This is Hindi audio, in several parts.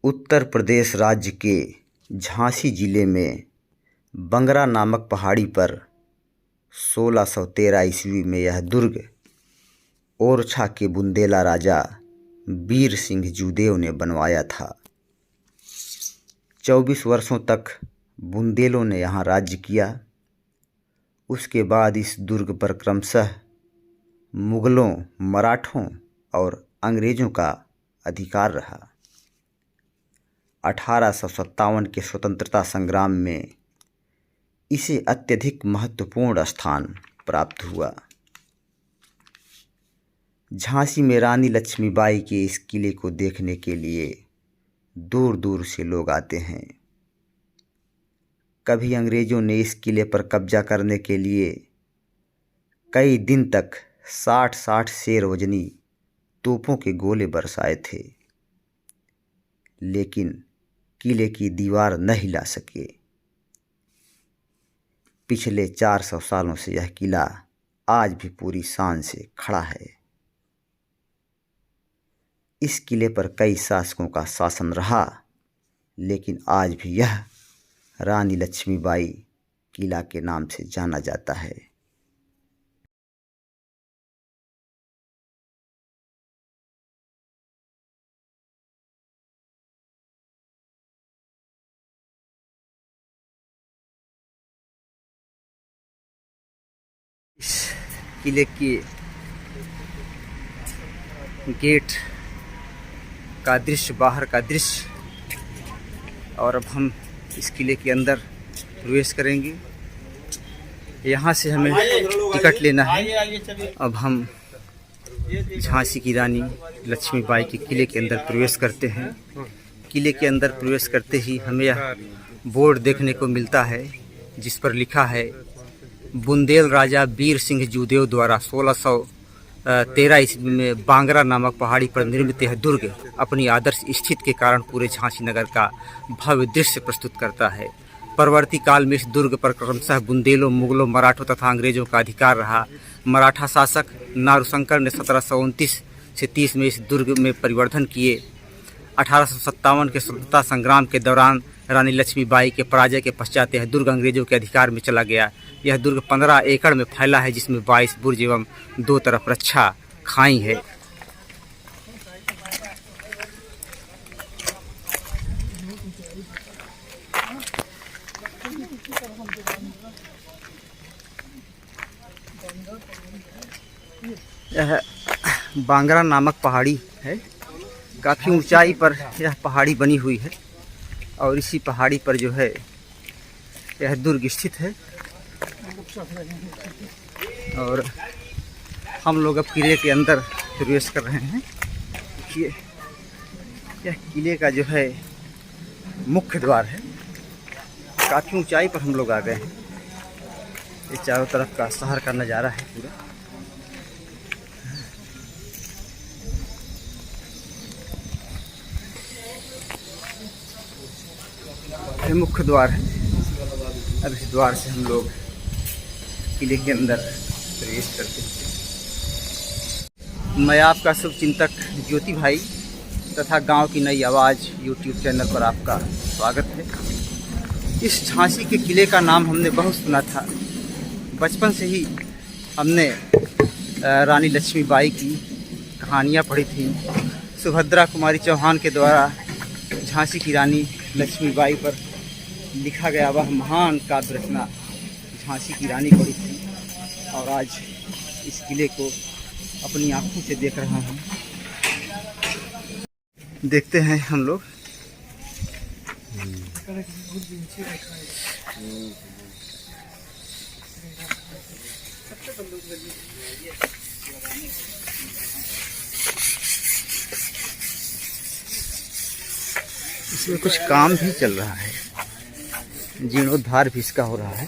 उत्तर प्रदेश राज्य के झांसी जिले में बंगरा नामक पहाड़ी पर 1613 ईस्वी में यह दुर्ग ओरछा के बुंदेला राजा वीर सिंह जूदेव ने बनवाया था। 24 वर्षों तक बुंदेलों ने यहाँ राज्य किया। उसके बाद इस दुर्ग पर क्रमशः मुगलों, मराठों और अंग्रेज़ों का अधिकार रहा। 1857 के स्वतंत्रता संग्राम में इसे अत्यधिक महत्वपूर्ण स्थान प्राप्त हुआ। झांसी में रानी लक्ष्मीबाई के इस किले को देखने के लिए दूर दूर से लोग आते हैं। कभी अंग्रेज़ों ने इस किले पर कब्जा करने के लिए कई दिन तक 60 शेर वजनी तोपों के गोले बरसाए थे, लेकिन किले की दीवार न हिला सके। पिछले 400 सालों से यह किला आज भी पूरी शान से खड़ा है। इस किले पर कई शासकों का शासन रहा, लेकिन आज भी यह रानी लक्ष्मीबाई किला के नाम से जाना जाता है। इस किले के गेट का दृश्य, बाहर का दृश्य, और अब हम इस किले के अंदर प्रवेश करेंगे। यहाँ से हमें टिकट लेना है। अब हम झांसी की रानी लक्ष्मीबाई के किले के अंदर प्रवेश करते हैं। किले के अंदर प्रवेश करते ही हमें यह बोर्ड देखने को मिलता है जिस पर लिखा है, बुंदेल राजा वीर सिंह जूदेव द्वारा 1613 ईस्वी में बांगरा नामक पहाड़ी पर निर्मित यह दुर्ग अपनी आदर्श स्थिति के कारण पूरे झांसी नगर का भव्य दृश्य प्रस्तुत करता है। परवर्ती काल में इस दुर्ग पर क्रमशः बुंदेलों, मुगलों, मराठों तथा अंग्रेजों का अधिकार रहा। मराठा शासक नारूशंकर ने 1729 से 30 में इस दुर्ग में परिवर्तन किए। 1857 के स्वतंत्रता संग्राम के दौरान रानी लक्ष्मीबाई के पराजय के पश्चात यह दुर्ग अंग्रेजों के अधिकार में चला गया। यह दुर्ग 15 एकड़ में फैला है, जिसमें 22 बुर्ज एवं 2 तरफ रक्षा खाई है। यह बांगरा नामक पहाड़ी है। काफ़ी ऊंचाई पर यह पहाड़ी बनी हुई है और इसी पहाड़ी पर जो है यह दुर्ग स्थित है। और हम लोग अब किले के अंदर प्रवेश कर रहे हैं। देखिए, यह किले का जो है मुख्य द्वार है। काफ़ी ऊंचाई पर हम लोग आ गए हैं। ये चारों तरफ का शहर का नज़ारा है पूरा। ये मुख्य द्वार है। अब इस द्वार से हम लोग किले के अंदर प्रवेश करते हैं। मैं आपका शुभ चिंतक ज्योति भाई तथा गांव की नई आवाज़ यूट्यूब चैनल पर आपका स्वागत है। इस झांसी के किले का नाम हमने बहुत सुना था। बचपन से ही हमने रानी लक्ष्मीबाई की कहानियाँ पढ़ी थी। सुभद्रा कुमारी चौहान के द्वारा झांसी की रानी लक्ष्मीबाई पर लिखा गया वह महान काव्य रचना झांसी की रानी पढ़ी थी, और आज इस किले को अपनी आंखों से देख रहा हूँ। देखते हैं हम लोग। इसमें कुछ काम भी चल रहा है, जीर्णोद्धार भी इसका हो रहा है।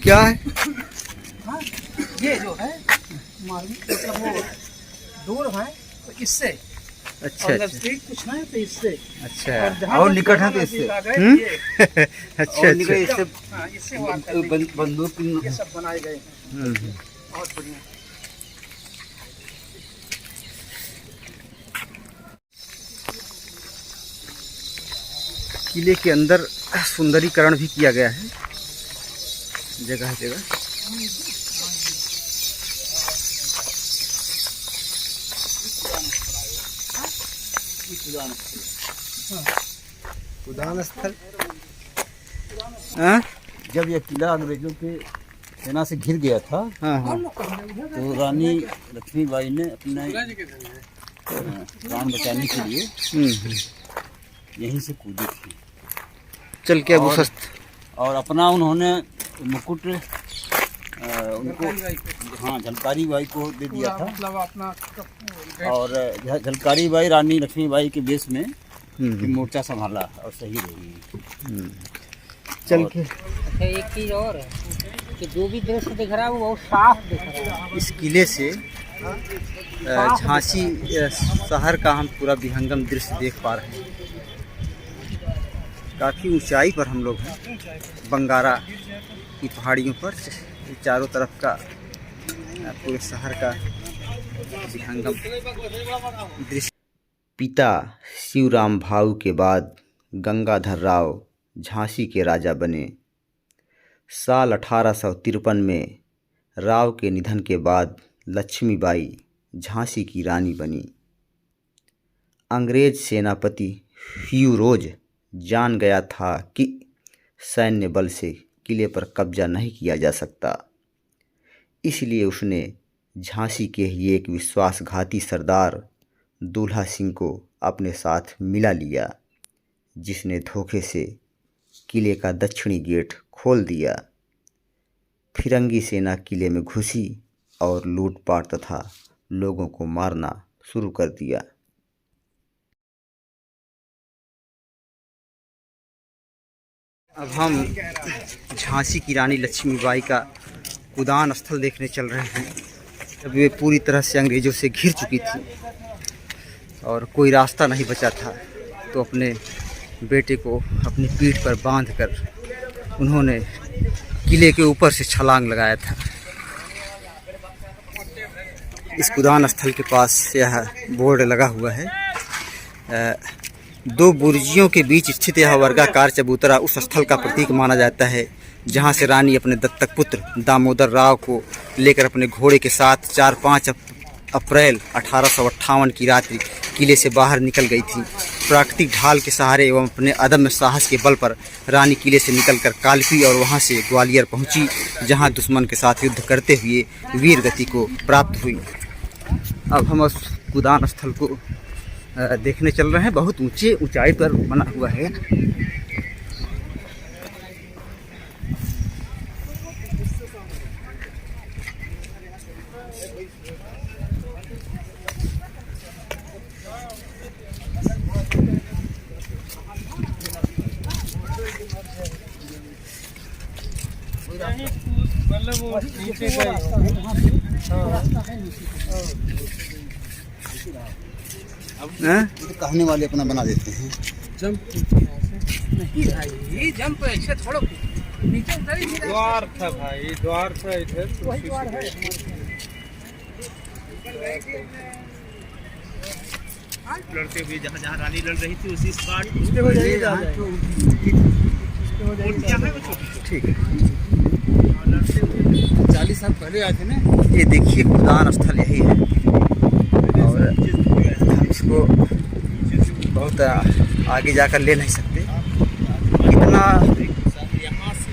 क्या है ये जो है मतलब वो दूर है तो इससे, अच्छा, नजदीक कुछ है तो इससे, अच्छा, और निकट है तो इससे। अच्छा, इससे बंदूक ये सब बनाए गए हैं। बहुत बढ़िया। किले के अंदर सुंदरीकरण भी किया गया है जगह जगह। उदान स्थल। हाँ जब यह किला अंग्रेजों के सेना से घिर गया था हाँ हाँ तो रानी लक्ष्मीबाई ने अपने प्राण बचाने के लिए यहीं से कूदी थी। चल के अब और- उस और अपना उन्होंने मुकुट उनको हाँ झलकारी बाई को दे दिया था। मतलब अपना और झलकारी बाई रानी लक्ष्मीबाई के बेस में हम्म, मोर्चा संभाला और सही रही। चल के अच्छा एक चीज़ और है कि जो भी दृश्य दिख रहा है वो बहुत साफ दिख रहा है। इस किले से झांसी शहर का हम पूरा विहंगम दृश्य देख पा रहे हैं। काफ़ी ऊंचाई पर हम लोग हैं, बंगारा की पहाड़ियों पर। चारों तरफ का पूरे शहर का विहंगम दृश्य। पिता शिवराम भाऊ के बाद गंगाधर राव झांसी के राजा बने। साल 1853 में राव के निधन के बाद लक्ष्मीबाई झांसी की रानी बनी। अंग्रेज सेनापति ह्यू रोज जान गया था कि सैन्य बल से किले पर कब्जा नहीं किया जा सकता, इसलिए उसने झांसी के ही एक विश्वासघाती सरदार दूल्हा सिंह को अपने साथ मिला लिया, जिसने धोखे से किले का दक्षिणी गेट खोल दिया। फिरंगी सेना किले में घुसी और लूटपाट तथा लोगों को मारना शुरू कर दिया। अब हम झांसी की रानी लक्ष्मीबाई का उदान स्थल देखने चल रहे हैं। जब वे पूरी तरह से अंग्रेज़ों से घिर चुकी थी और कोई रास्ता नहीं बचा था, तो अपने बेटे को अपनी पीठ पर बांधकर उन्होंने किले के ऊपर से छलांग लगाया था। इस उदान स्थल के पास यह बोर्ड लगा हुआ है। दो बुर्जियों के बीच स्थित यह वर्गाकार चबूतरा उस स्थल का प्रतीक माना जाता है जहां से रानी अपने दत्तक पुत्र दामोदर राव को लेकर अपने घोड़े के साथ 4-5 अप्रैल 1858 की रात्रि किले से बाहर निकल गई थी। प्राकृतिक ढाल के सहारे एवं अपने अदम्य साहस के बल पर रानी किले से निकलकर कालपी और वहां से ग्वालियर पहुंची, जहां दुश्मन के साथ युद्ध करते हुए वीर गति को प्राप्त हुई। अब हम उस उदान स्थल को देखने चल रहे हैं। बहुत ऊंचाई पर बना हुआ है। हाँ? कहने वाले अपना बना देते हैं। जंप नहीं भाई, जंप ऐसे थोड़ा नीचे उतर ही नहीं। द्वार था भाई, द्वार था इधर। वही द्वार है। लड़ते हुए जहाँ जहाँ रानी लड़ रही थी उसी स्पॉट ठीक है। 40 साल पहले आए थे ना। ये देखिए उदान स्थल यही है और हम इसको बहुत आगे जाकर ले नहीं सकते। इतना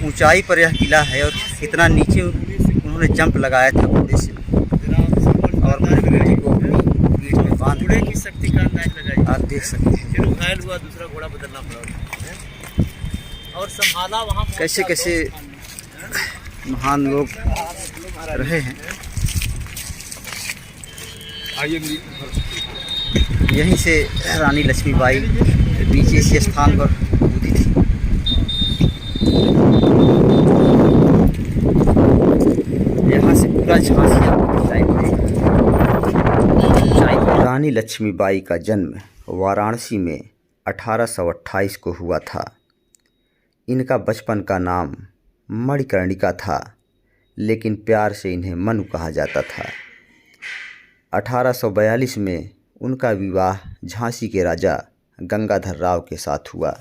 ऊंचाई पर यह किला है और इतना नीचे उन्होंने जंप लगाया था घोड़े से और अपने बेटे को अपनी पीठ में बांध घोड़े की शक्ति का अंदाज लगाई। आप देख सकते हैं फिर घायल हुआ, दूसरा घोड़ा बदलना पड़ा और संभाला वहाँ कैसे कैसे महान लोग रहे हैं। यहीं से रानी लक्ष्मीबाई नीचे इसी स्थान पर कूदी थी। यहाँ से पूरा झांसी रानी लक्ष्मीबाई का जन्म वाराणसी में 1828 को हुआ था। इनका बचपन का नाम मणिकर्णिका था, लेकिन प्यार से इन्हें मनु कहा जाता था। 1842 में उनका विवाह झांसी के राजा गंगाधर राव के साथ हुआ।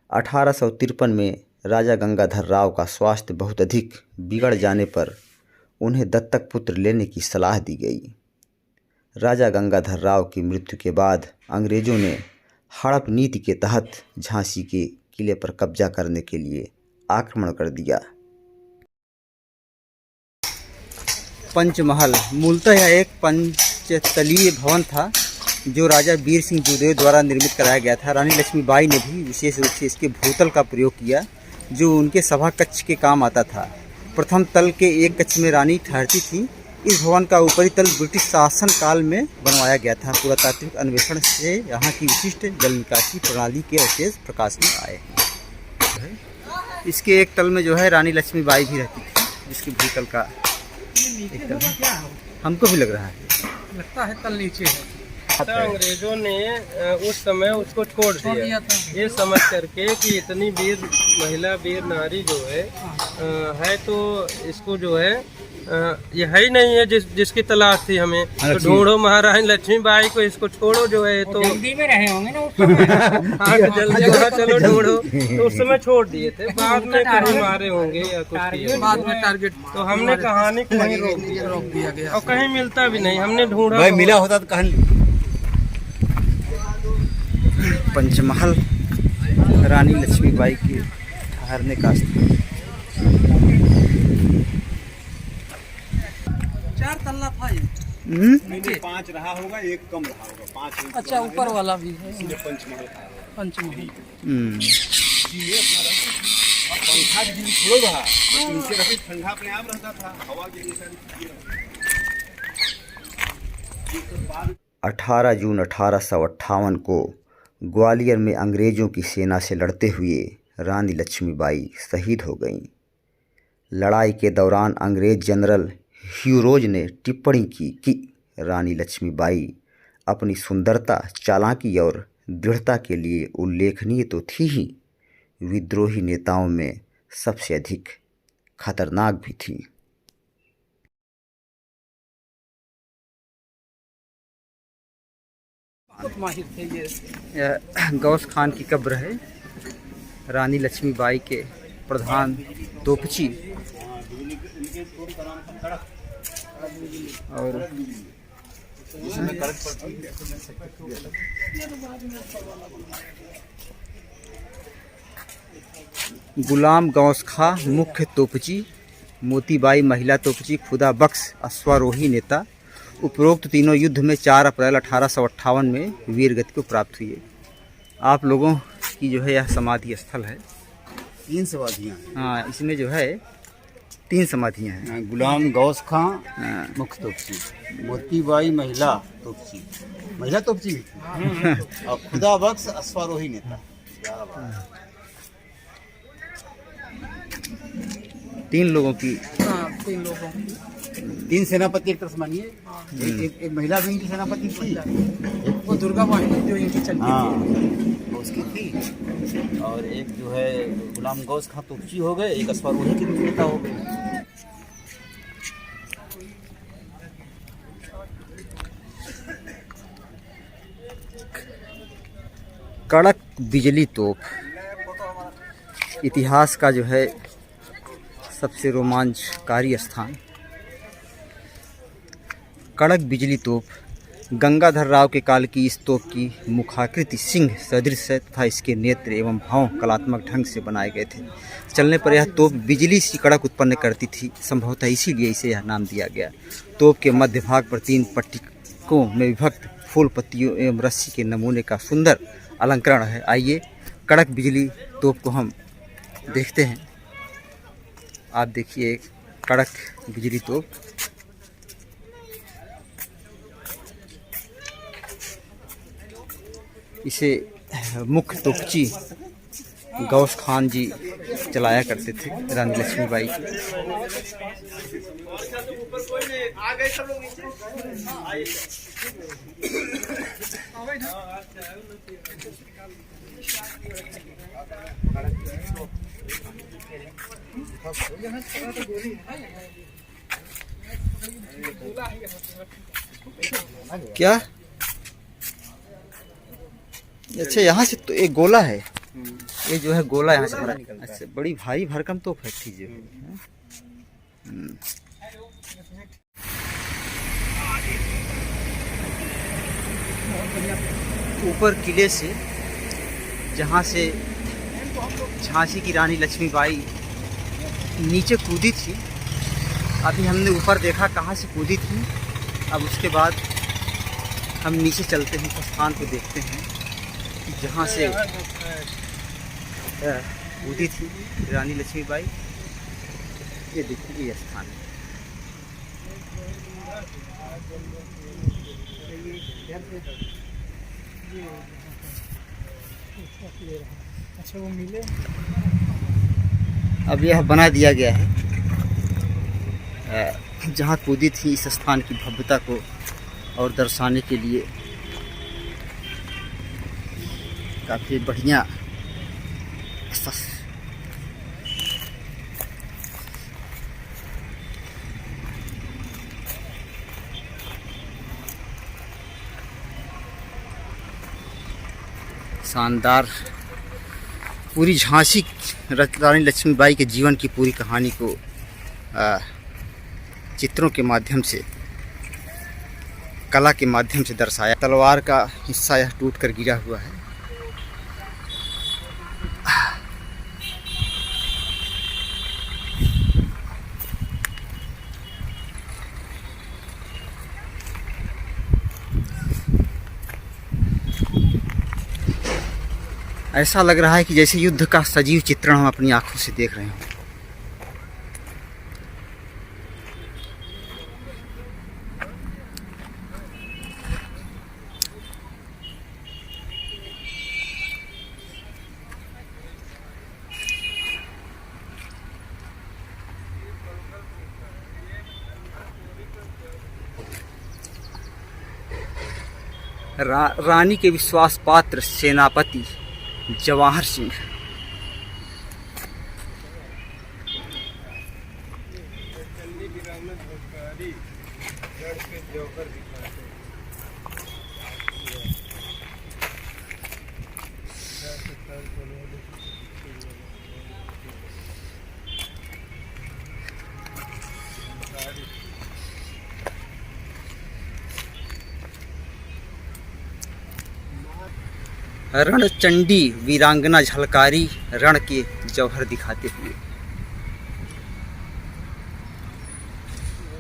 1853 में राजा गंगाधर राव का स्वास्थ्य बहुत अधिक बिगड़ जाने पर उन्हें दत्तक पुत्र लेने की सलाह दी गई। राजा गंगाधर राव की मृत्यु के बाद अंग्रेजों ने हड़प नीति के तहत झांसी के किले पर कब्जा करने के लिए आक्रमण कर दिया। पंचमहल मूलतः यह एक पंचतलीय भवन था जो राजा वीर सिंह जोदेव द्वारा निर्मित कराया गया था। रानी लक्ष्मीबाई ने भी विशेष रूप से इसके भूतल का प्रयोग किया जो उनके सभा कक्ष के काम आता था। प्रथम तल के एक कक्ष में रानी ठहरती थी। इस भवन का ऊपरी तल ब्रिटिश शासन काल में बनवाया गया था। पुरातात्विक अन्वेषण से यहाँ की विशिष्ट जल निकासी प्रणाली के अवशेष प्रकाश में आए हैं। इसके एक तल में जो है रानी लक्ष्मीबाई भी रहती थी, जिसके भूतल का एक तल हमको भी लग रहा है, लगता है तल नीचे है। अंग्रेजों ने उस समय उसको छोड़ दिया ये समझ करके कि इतनी वीर महिला वीर नारी जो है तो इसको जो है ये है ही नहीं है जिसकी तलाश थी हमें। तो ढूंढो महारानी लक्ष्मीबाई को, इसको छोड़ो जो है तो जल्दी में रहे होंगे ना उस समय। हाँ जल्दी चलो ढूंढो, तो उस समय छोड़ दिए थे। बाद में कहीं मारे होंगे या कुछ किए, बाद में टारगेट। तो हमने कहानी को वहीं रोक दिया गया और कहीं मिलता भी नहीं। हमने ढूंढा, भाई मिला होता तो कहानी। पंचमहल रानी लक्ष्मीबाई के ठहरने का स्थान। 4 तल्ला था ये। नीचे 5 रहा होगा, एक कम रहा होगा, 5। अच्छा ऊपर वाला भी है पंचमहल था। पंचमहल। पंखा भी थोड़ा रहा, नीचे रखी ठंडा अपने आप रहता था, हवा के लिए। 18 जून 1858 को ग्वालियर में अंग्रेज़ों की सेना से लड़ते हुए रानी लक्ष्मीबाई शहीद हो गईं। लड़ाई के दौरान अंग्रेज़ जनरल ह्यूरोज ने टिप्पणी की कि रानी लक्ष्मीबाई अपनी सुंदरता, चालाकी और दृढ़ता के लिए उल्लेखनीय तो थी ही, विद्रोही नेताओं में सबसे अधिक खतरनाक भी थी। यह गौस खान की कब्र है। रानी लक्ष्मीबाई के प्रधान तोपची और गुलाम गौस खां मुख्य तोपची, मोतीबाई महिला तोपची, खुदा बख्श अश्वारोही नेता। उपरोक्त तीनों युद्ध में 4 अप्रैल 1858 में वीरगति को प्राप्त हुए। आप लोगों की जो है यह समाधि स्थल है। 3 समाधियाँ हैं। हाँ, इसमें जो है 3 समाधियाँ हैं। गुलाम गौस खां मुख्य तोपची, मोतीबाई महिला तोपची भी थी, और खुदा बख्श अश्वारोही नेता। 3 लोगों की 3 सेनापति एक तरफ मानिए। एक महिला भी इनकी सेनापति थी, वो दुर्गा वाहिनी जो इनकी चलती थी वो उसकी थी, और एक जो है गुलाम गौस खां तोपची हो गए, एक अश्वारोही के नेता हो गए। कड़क बिजली तोप इतिहास का जो है सबसे रोमांचकारी स्थान। कड़क बिजली तोप गंगाधर राव के काल की इस तोप की मुखाकृति सिंह सदृश है तथा इसके नेत्र एवं भाव कलात्मक ढंग से बनाए गए थे। चलने पर यह तोप बिजली सी कड़क उत्पन्न करती थी, संभवतः इसीलिए इसे यह नाम दिया गया। तोप के मध्य भाग पर 3 पट्टिकों में विभक्त फूल पत्तियों एवं रस्सी के नमूने का सुंदर अलंकरण है। आइए कड़क बिजली तोप को हम देखते हैं। आप देखिए कड़क बिजली तोप। इसे मुख्य तोपची गौस खान जी चलाया करते थे, रानी लक्ष्मीबाई की। क्या? अच्छा, यहाँ से तो एक गोला है। ये जो है गोला यहाँ से भरा। अच्छा, बड़ी भारी भरकम तोप है थी जो है। ऊपर किले से जहाँ से झांसी की रानी लक्ष्मीबाई नीचे कूदी थी, अभी हमने ऊपर देखा कहाँ से कूदी थी। अब उसके बाद हम नीचे चलते हैं, स्थान को देखते हैं जहाँ से कूदी थी रानी लक्ष्मीबाई। ये देखिए ये स्थान है। अच्छा वो मिले अब यह बना दिया गया है जहाँ कूदी थी। इस स्थान की भव्यता को और दर्शाने के लिए काफ़ी बढ़िया शानदार पूरी झांसी रानी लक्ष्मीबाई के जीवन की पूरी कहानी को चित्रों के माध्यम से, कला के माध्यम से दर्शाया। तलवार का हिस्सा यह टूट कर गिरा हुआ है। ऐसा लग रहा है कि जैसे युद्ध का सजीव चित्रण हम अपनी आंखों से देख रहे हैं। रानी के विश्वास पात्र सेनापति जवाहर सिंह। रणचंडी वीरांगना झलकारी रण के जौहर दिखाते हुए।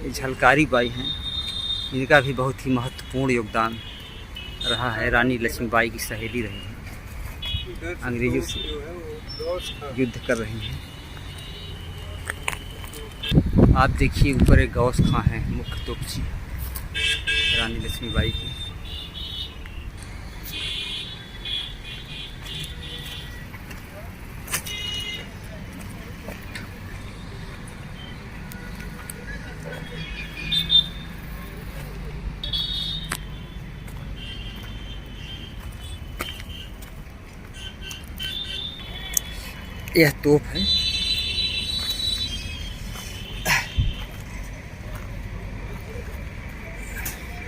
ये झलकारी बाई हैं, इनका भी बहुत ही महत्वपूर्ण योगदान रहा है। रानी लक्ष्मीबाई की सहेली रही हैं, अंग्रेजों से युद्ध कर रही हैं। आप देखिए ऊपर एक गौस खां है, मुख्य तोपची रानी लक्ष्मीबाई की। यह तोप है।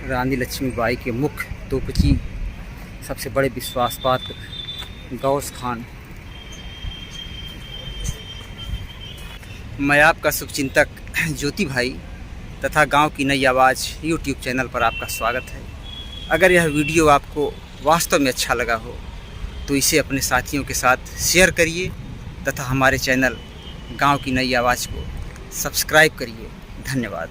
रानी लक्ष्मीबाई के मुख्य तोपची सबसे बड़े विश्वास पात्र गौस खान। मैं आपका शुभचिंतक ज्योति भाई तथा गांव की नई आवाज़ यूट्यूब चैनल पर आपका स्वागत है। अगर यह वीडियो आपको वास्तव में अच्छा लगा हो तो इसे अपने साथियों के साथ शेयर करिए तथा हमारे चैनल गांव की नई आवाज़ को सब्सक्राइब करिए। धन्यवाद।